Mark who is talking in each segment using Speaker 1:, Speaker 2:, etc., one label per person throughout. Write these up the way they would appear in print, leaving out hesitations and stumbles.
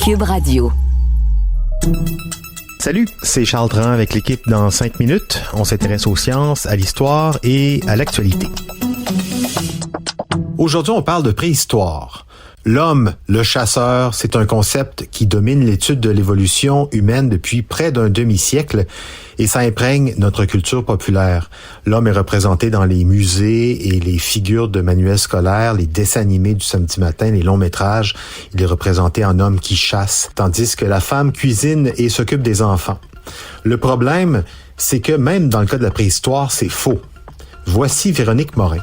Speaker 1: Cube Radio.
Speaker 2: Salut, c'est Charles Dran avec l'équipe dans 5 minutes. On s'intéresse aux sciences, à l'histoire et à l'actualité. Aujourd'hui, on parle de préhistoire. L'homme, le chasseur, c'est un concept qui domine l'étude de l'évolution humaine depuis près d'un demi-siècle et ça imprègne notre culture populaire. L'homme est représenté dans les musées et les figures de manuels scolaires, les dessins animés du samedi matin, les longs métrages. Il est représenté en homme qui chasse, tandis que la femme cuisine et s'occupe des enfants. Le problème, c'est que même dans le cas de la préhistoire, c'est faux. Voici Véronique Morin.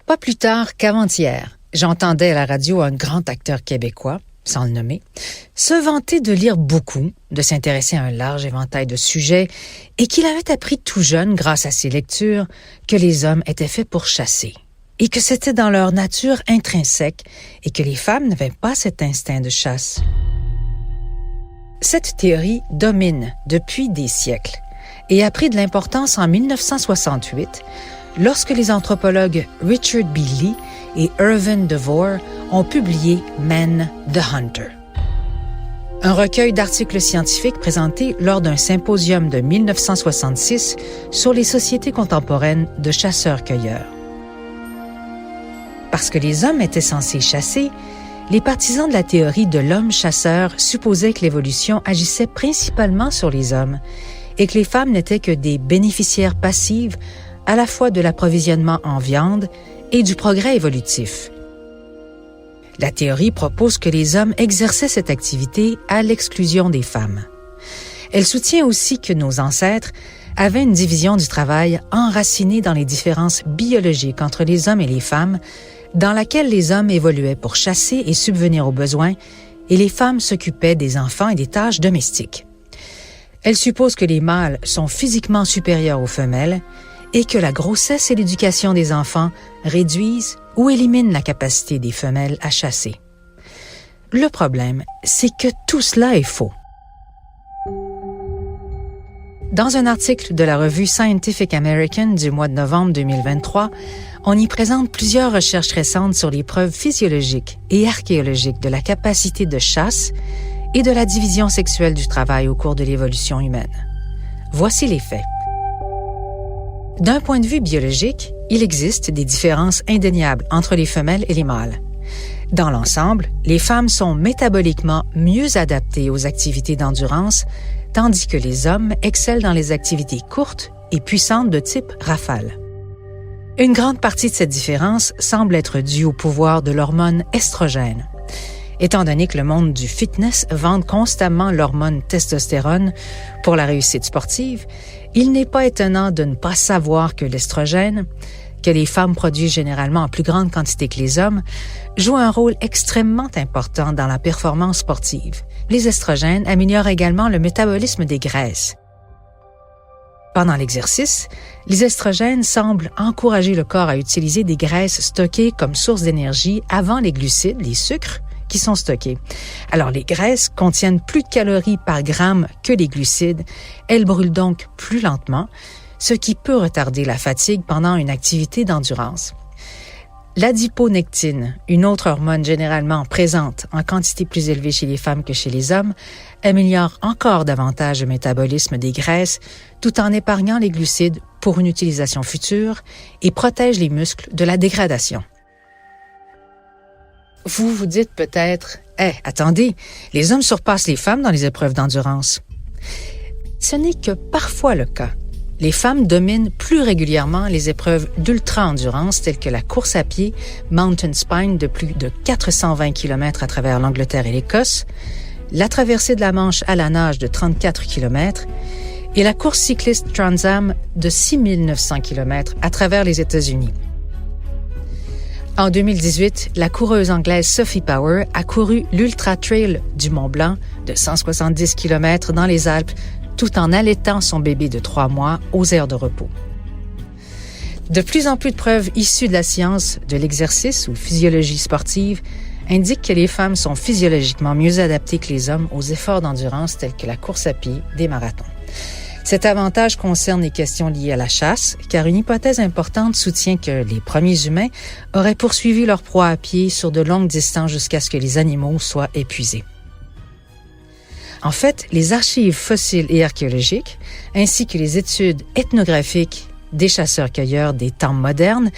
Speaker 3: Pas plus tard qu'avant-hier, j'entendais à la radio un grand acteur québécois, sans le nommer, se vanter de lire beaucoup, de s'intéresser à un large éventail de sujets et qu'il avait appris tout jeune, grâce à ses lectures, que les hommes étaient faits pour chasser et que c'était dans leur nature intrinsèque et que les femmes n'avaient pas cet instinct de chasse. Cette théorie domine depuis des siècles et a pris de l'importance en 1968 lorsque les anthropologues Richard B. Lee et Irvin DeVore ont publié Men the Hunter. Un recueil d'articles scientifiques présentés lors d'un symposium de 1966 sur les sociétés contemporaines de chasseurs-cueilleurs. Parce que les hommes étaient censés chasser, les partisans de la théorie de l'homme chasseur supposaient que l'évolution agissait principalement sur les hommes et que les femmes n'étaient que des bénéficiaires passives à la fois de l'approvisionnement en viande et du progrès évolutif. La théorie propose que les hommes exerçaient cette activité à l'exclusion des femmes. Elle soutient aussi que nos ancêtres avaient une division du travail enracinée dans les différences biologiques entre les hommes et les femmes, dans laquelle les hommes évoluaient pour chasser et subvenir aux besoins, et les femmes s'occupaient des enfants et des tâches domestiques. Elle suppose que les mâles sont physiquement supérieurs aux femelles, et que la grossesse et l'éducation des enfants réduisent ou éliminent la capacité des femelles à chasser. Le problème, c'est que tout cela est faux. Dans un article de la revue Scientific American du mois de novembre 2023, on y présente plusieurs recherches récentes sur les preuves physiologiques et archéologiques de la capacité de chasse et de la division sexuelle du travail au cours de l'évolution humaine. Voici les faits. D'un point de vue biologique, il existe des différences indéniables entre les femelles et les mâles. Dans l'ensemble, les femmes sont métaboliquement mieux adaptées aux activités d'endurance, tandis que les hommes excellent dans les activités courtes et puissantes de type rafale. Une grande partie de cette différence semble être due au pouvoir de l'hormone estrogène. Étant donné que le monde du fitness vante constamment l'hormone testostérone pour la réussite sportive, il n'est pas étonnant de ne pas savoir que l'estrogène, que les femmes produisent généralement en plus grande quantité que les hommes, joue un rôle extrêmement important dans la performance sportive. Les estrogènes améliorent également le métabolisme des graisses. Pendant l'exercice, les estrogènes semblent encourager le corps à utiliser des graisses stockées comme source d'énergie avant les glucides, les sucres, qui sont stockés. Alors, les graisses contiennent plus de calories par gramme que les glucides. Elles brûlent donc plus lentement, ce qui peut retarder la fatigue pendant une activité d'endurance. L'adiponectine, une autre hormone généralement présente en quantité plus élevée chez les femmes que chez les hommes, améliore encore davantage le métabolisme des graisses tout en épargnant les glucides pour une utilisation future et protège les muscles de la dégradation. Vous vous dites peut-être « attendez, les hommes surpassent les femmes dans les épreuves d'endurance. » Ce n'est que parfois le cas. Les femmes dominent plus régulièrement les épreuves d'ultra-endurance telles que la course à pied Mountain Spine de plus de 420 km à travers l'Angleterre et l'Écosse, la traversée de la Manche à la nage de 34 km et la course cycliste Trans-Am de 6900 km à travers les États-Unis. En 2018, la coureuse anglaise Sophie Power a couru l'Ultra Trail du Mont-Blanc de 170 km dans les Alpes tout en allaitant son bébé de 3 mois aux aires de repos. De plus en plus de preuves issues de la science de l'exercice ou physiologie sportive indiquent que les femmes sont physiologiquement mieux adaptées que les hommes aux efforts d'endurance tels que la course à pied, des marathons. Cet avantage concerne les questions liées à la chasse, car une hypothèse importante soutient que les premiers humains auraient poursuivi leur proie à pied sur de longues distances jusqu'à ce que les animaux soient épuisés. En fait, les archives fossiles et archéologiques, ainsi que les études ethnographiques des chasseurs-cueilleurs des temps modernes,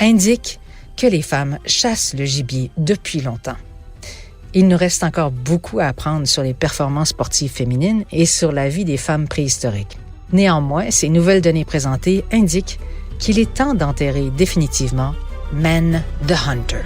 Speaker 3: indiquent que les femmes chassent le gibier depuis longtemps. Il nous reste encore beaucoup à apprendre sur les performances sportives féminines et sur la vie des femmes préhistoriques. Néanmoins, ces nouvelles données présentées indiquent qu'il est temps d'enterrer définitivement Man the Hunter.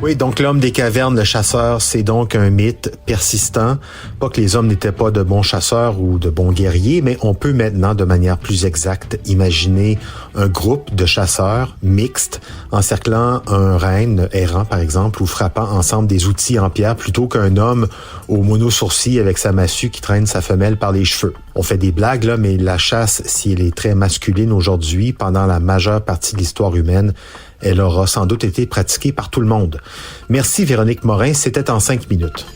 Speaker 2: Oui, donc l'homme des cavernes, le chasseur, c'est donc un mythe persistant. Pas que les hommes n'étaient pas de bons chasseurs ou de bons guerriers, mais on peut maintenant, de manière plus exacte, imaginer un groupe de chasseurs mixtes encerclant un renne errant, par exemple, ou frappant ensemble des outils en pierre plutôt qu'un homme au mono-sourcil avec sa massue qui traîne sa femelle par les cheveux. On fait des blagues, là, mais la chasse, si elle est très masculine aujourd'hui, pendant la majeure partie de l'histoire humaine, elle aura sans doute été pratiquée par tout le monde. Merci Véronique Morin, c'était en 5 minutes.